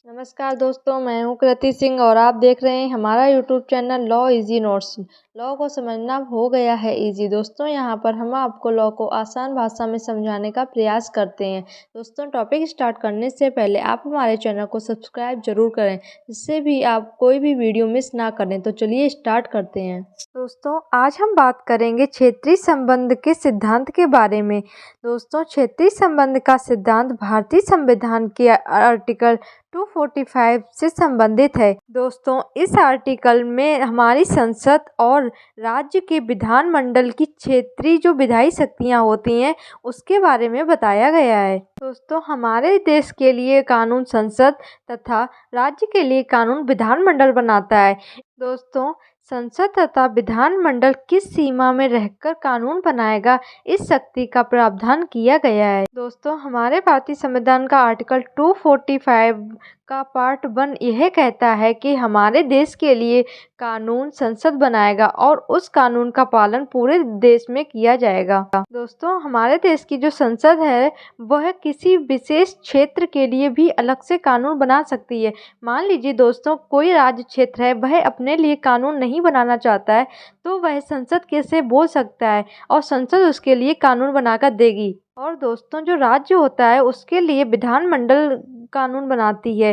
नमस्कार दोस्तों, मैं हूँ कृति सिंह और आप देख रहे हैं हमारा YouTube channel law easy notes. Law को समझना हो गया है इजी। दोस्तों यहाँ पर हम आपको लॉ को आसान भाषा में समझाने का प्रयास करते हैं। दोस्तों टॉपिक स्टार्ट करने से पहले आप हमारे चैनल को सब्सक्राइब जरूर करें, जिससे भी आप कोई भी वीडियो मिस ना करें। तो चलिए स्टार्ट करते हैं। दोस्तों आज हम बात करेंगे क्षेत्रीय संबंध के सिद्धांत के बारे में। दोस्तों क्षेत्रीय संबंध का सिद्धांत भारतीय संविधान के आर्टिकल 245 से संबंधित है। दोस्तों इस आर्टिकल में हमारी संसद और राज्य के विधानमंडल की क्षेत्रीय जो विधायी शक्तियां होती हैं उसके बारे में बताया गया है। दोस्तों हमारे देश के लिए कानून संसद तथा राज्य के लिए कानून विधानमंडल बनाता है। दोस्तों संसद तथा विधानमंडल किस सीमा में रहकर कानून बनाएगा, इस शक्ति का प्रावधान किया गया है। दोस्तों हमारे भारतीय संविधान का आर्टिकल 245 का पार्ट 1 यह कहता है कि हमारे देश के लिए कानून संसद बनाएगा और उस कानून का पालन पूरे देश में किया जाएगा। दोस्तों हमारे देश की जो संसद है वह किसी विशेष क्षेत्र के लिए भी अलग से कानून बना सकती है। मान लीजिए दोस्तों कोई राज्य क्षेत्र है, वह अपने लिए कानून नहीं बनाना चाहता है तो वह संसद कैसे बोल सकता है और संसद उसके लिए कानून बनाकर देगी। और दोस्तों जो राज्य होता है उसके लिए विधानमंडल कानून बनाती है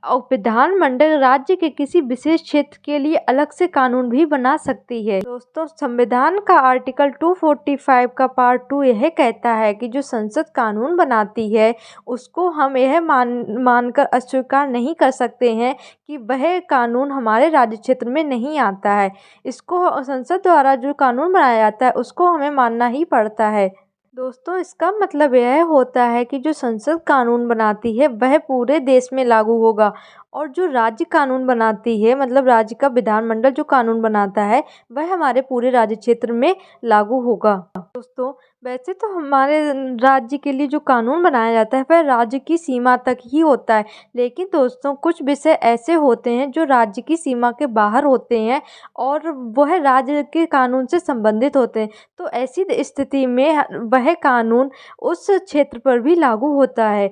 और विधानमंडल राज्य के किसी विशेष क्षेत्र के लिए अलग से कानून भी बना सकती है। दोस्तों संविधान का आर्टिकल 245 का पार्ट 2 यह कहता है कि जो संसद कानून बनाती है उसको हम यह मानकर अस्वीकार नहीं कर सकते हैं कि वह कानून हमारे राज्य क्षेत्र में नहीं आता है। इसको संसद द्वारा जो कानून बनाया जाता है उसको हमें मानना ही पड़ता है। दोस्तों इसका मतलब यह होता है कि जो संसद कानून बनाती है वह पूरे देश में लागू होगा और जो राज्य कानून बनाती है मतलब राज्य का विधानमंडल जो कानून बनाता है वह हमारे पूरे राज्य क्षेत्र में लागू होगा। दोस्तों वैसे तो हमारे राज्य के लिए जो कानून बनाया जाता है वह राज्य की सीमा तक ही होता है, लेकिन दोस्तों कुछ विषय ऐसे होते हैं जो राज्य की सीमा के बाहर होते हैं और वह राज्य के कानून से संबंधित होते हैं। तो ऐसी स्थिति में वह कानून उस क्षेत्र पर भी लागू होता है।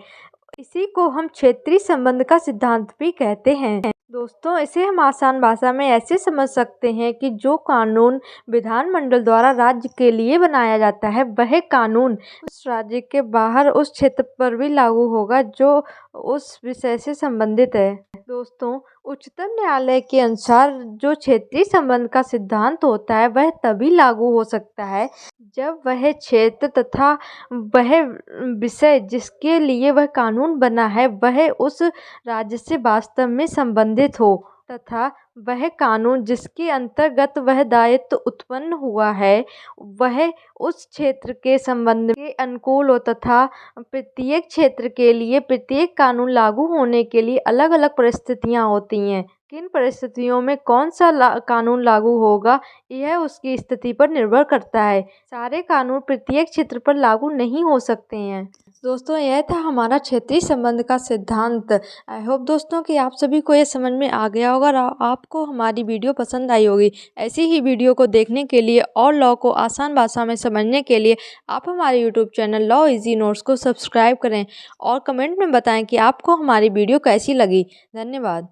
इसी को हम क्षेत्रीय संबंध का सिद्धांत भी कहते हैं। दोस्तों इसे हम आसान भाषा में ऐसे समझ सकते हैं कि जो कानून विधानमंडल द्वारा राज्य के लिए बनाया जाता है वह कानून उस राज्य के बाहर उस क्षेत्र पर भी लागू होगा जो उस विषय से संबंधित है। दोस्तों उच्चतम न्यायालय के अनुसार जो क्षेत्रीय संबंध का सिद्धांत होता है वह तभी लागू हो सकता है जब वह क्षेत्र तथा वह विषय जिसके लिए वह कानून बना है वह उस राज्य से वास्तव में संबंधित हो तथा वह कानून जिसके अंतर्गत वह दायित्व उत्पन्न हुआ है वह उस क्षेत्र के संबंध के अनुकूल हो तथा प्रत्येक क्षेत्र के लिए प्रत्येक कानून लागू होने के लिए अलग अलग परिस्थितियां होती हैं। किन परिस्थितियों में कौन सा कानून लागू होगा यह उसकी स्थिति पर निर्भर करता है। सारे कानून प्रत्येक क्षेत्र पर लागू नहीं हो सकते हैं। दोस्तों यह था हमारा क्षेत्रीय संबंध का सिद्धांत। आई होप दोस्तों कि आप सभी को यह समझ में आ गया होगा और आपको हमारी वीडियो पसंद आई होगी। ऐसी ही वीडियो को देखने के लिए और लॉ को आसान भाषा में समझने के लिए आप हमारे YouTube channel law easy notes को सब्सक्राइब करें और कमेंट में बताएं कि आपको हमारी वीडियो कैसी लगी। धन्यवाद।